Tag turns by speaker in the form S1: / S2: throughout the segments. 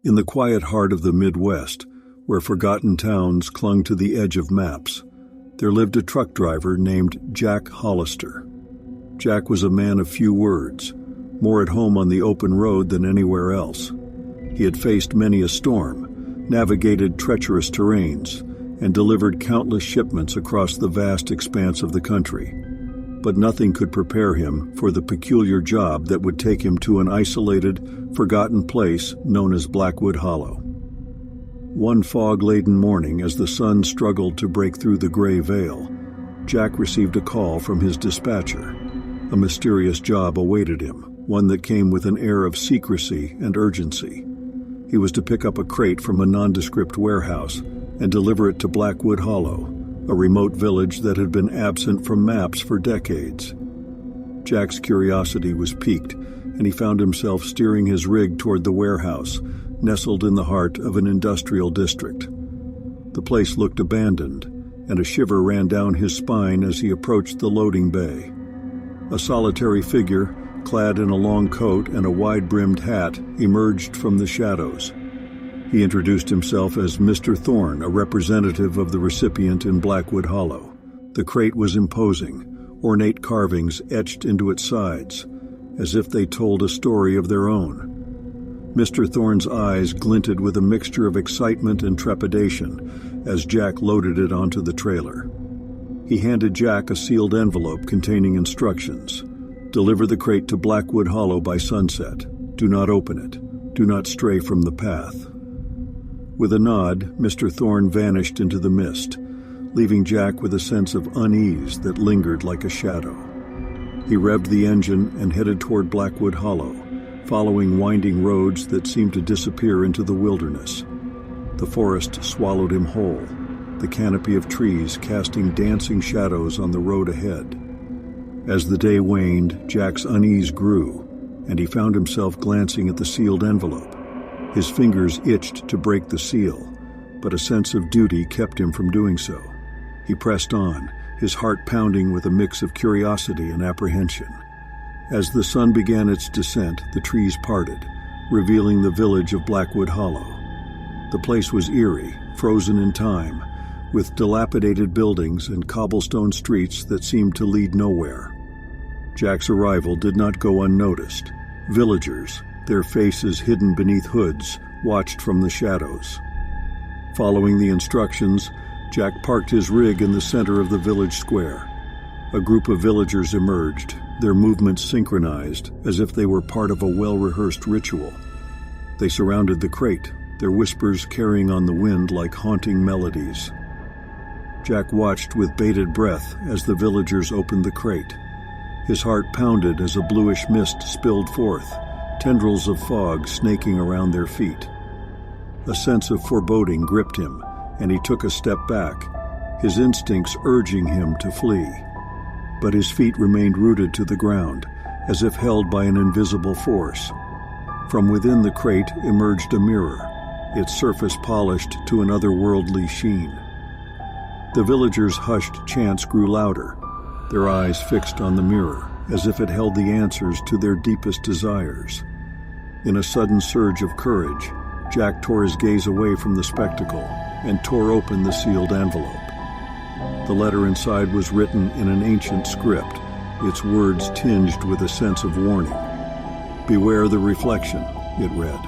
S1: In the quiet heart of the Midwest, where forgotten towns clung to the edge of maps, there lived a truck driver named Jack Hollister. Jack was a man of few words, more at home on the open road than anywhere else. He had faced many a storm, navigated treacherous terrains, and delivered countless shipments across the vast expanse of the country. But nothing could prepare him for the peculiar job that would take him to an isolated, forgotten place known as Blackwood Hollow. One fog-laden morning, as the sun struggled to break through the gray veil, Jack received a call from his dispatcher. A mysterious job awaited him, one that came with an air of secrecy and urgency. He was to pick up a crate from a nondescript warehouse and deliver it to Blackwood Hollow, a remote village that had been absent from maps for decades. Jack's curiosity was piqued, and he found himself steering his rig toward the warehouse, nestled in the heart of an industrial district. The place looked abandoned, and a shiver ran down his spine as he approached the loading bay. A solitary figure, clad in a long coat and a wide-brimmed hat, emerged from the shadows. He introduced himself as Mr. Thorne, a representative of the recipient in Blackwood Hollow. The crate was imposing, ornate carvings etched into its sides, as if they told a story of their own. Mr. Thorne's eyes glinted with a mixture of excitement and trepidation as Jack loaded it onto the trailer. He handed Jack a sealed envelope containing instructions. Deliver the crate to Blackwood Hollow by sunset. Do not open it. Do not stray from the path. With a nod, Mr. Thorne vanished into the mist, leaving Jack with a sense of unease that lingered like a shadow. He revved the engine and headed toward Blackwood Hollow, following winding roads that seemed to disappear into the wilderness. The forest swallowed him whole, the canopy of trees casting dancing shadows on the road ahead. As the day waned, Jack's unease grew, and he found himself glancing at the sealed envelope. His fingers itched to break the seal, but a sense of duty kept him from doing so. He pressed on, his heart pounding with a mix of curiosity and apprehension. As the sun began its descent, the trees parted, revealing the village of Blackwood Hollow. The place was eerie, frozen in time, with dilapidated buildings and cobblestone streets that seemed to lead nowhere. Jack's arrival did not go unnoticed. Villagers, their faces hidden beneath hoods, watched from the shadows. Following the instructions, Jack parked his rig in the center of the village square. A group of villagers emerged, their movements synchronized, as if they were part of a well-rehearsed ritual. They surrounded the crate, their whispers carrying on the wind like haunting melodies. Jack watched with bated breath as the villagers opened the crate. His heart pounded as a bluish mist spilled forth, tendrils of fog snaking around their feet. A sense of foreboding gripped him, and he took a step back, his instincts urging him to flee. But his feet remained rooted to the ground, as if held by an invisible force. From within the crate emerged a mirror, its surface polished to an otherworldly sheen. The villagers' hushed chants grew louder, their eyes fixed on the mirror, as if it held the answers to their deepest desires. In a sudden surge of courage, Jack tore his gaze away from the spectacle and tore open the sealed envelope. The letter inside was written in an ancient script, its words tinged with a sense of warning. "Beware the reflection," it read.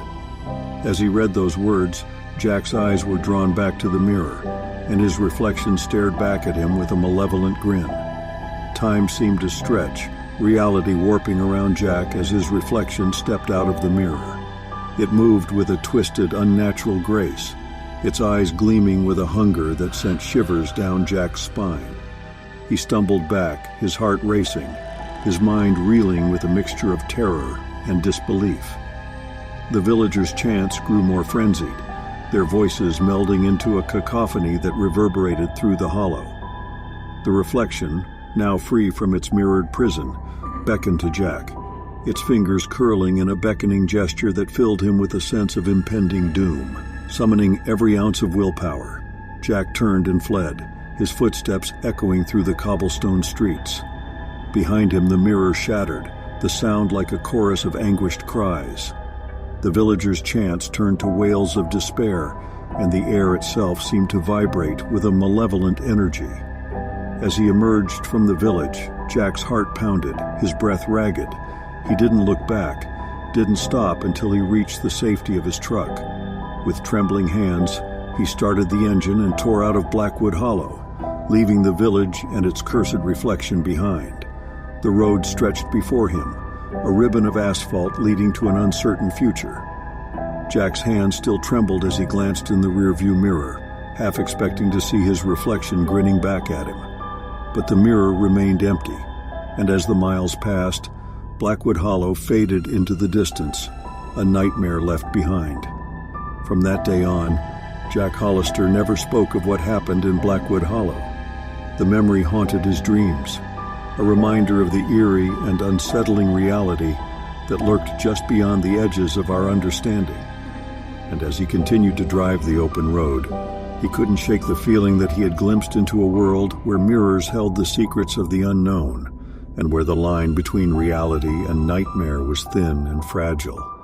S1: As he read those words, Jack's eyes were drawn back to the mirror, and his reflection stared back at him with a malevolent grin. Time seemed to stretch, reality warping around Jack as his reflection stepped out of the mirror. It moved with a twisted, unnatural grace, its eyes gleaming with a hunger that sent shivers down Jack's spine. He stumbled back, his heart racing, his mind reeling with a mixture of terror and disbelief. The villagers' chants grew more frenzied, their voices melding into a cacophony that reverberated through the hollow. The reflection, now free from its mirrored prison, beckoned to Jack, its fingers curling in a beckoning gesture that filled him with a sense of impending doom. Summoning every ounce of willpower, Jack turned and fled, his footsteps echoing through the cobblestone streets. Behind him the mirror shattered, the sound like a chorus of anguished cries. The villagers' chants turned to wails of despair, and the air itself seemed to vibrate with a malevolent energy. As he emerged from the village, Jack's heart pounded, his breath ragged. He didn't look back, didn't stop until he reached the safety of his truck. With trembling hands, he started the engine and tore out of Blackwood Hollow, leaving the village and its cursed reflection behind. The road stretched before him, a ribbon of asphalt leading to an uncertain future. Jack's hand still trembled as he glanced in the rearview mirror, half expecting to see his reflection grinning back at him. But the mirror remained empty, and as the miles passed, Blackwood Hollow faded into the distance, a nightmare left behind. From that day on, Jack Hollister never spoke of what happened in Blackwood Hollow. The memory haunted his dreams, a reminder of the eerie and unsettling reality that lurked just beyond the edges of our understanding. And as he continued to drive the open road, he couldn't shake the feeling that he had glimpsed into a world where mirrors held the secrets of the unknown, and where the line between reality and nightmare was thin and fragile.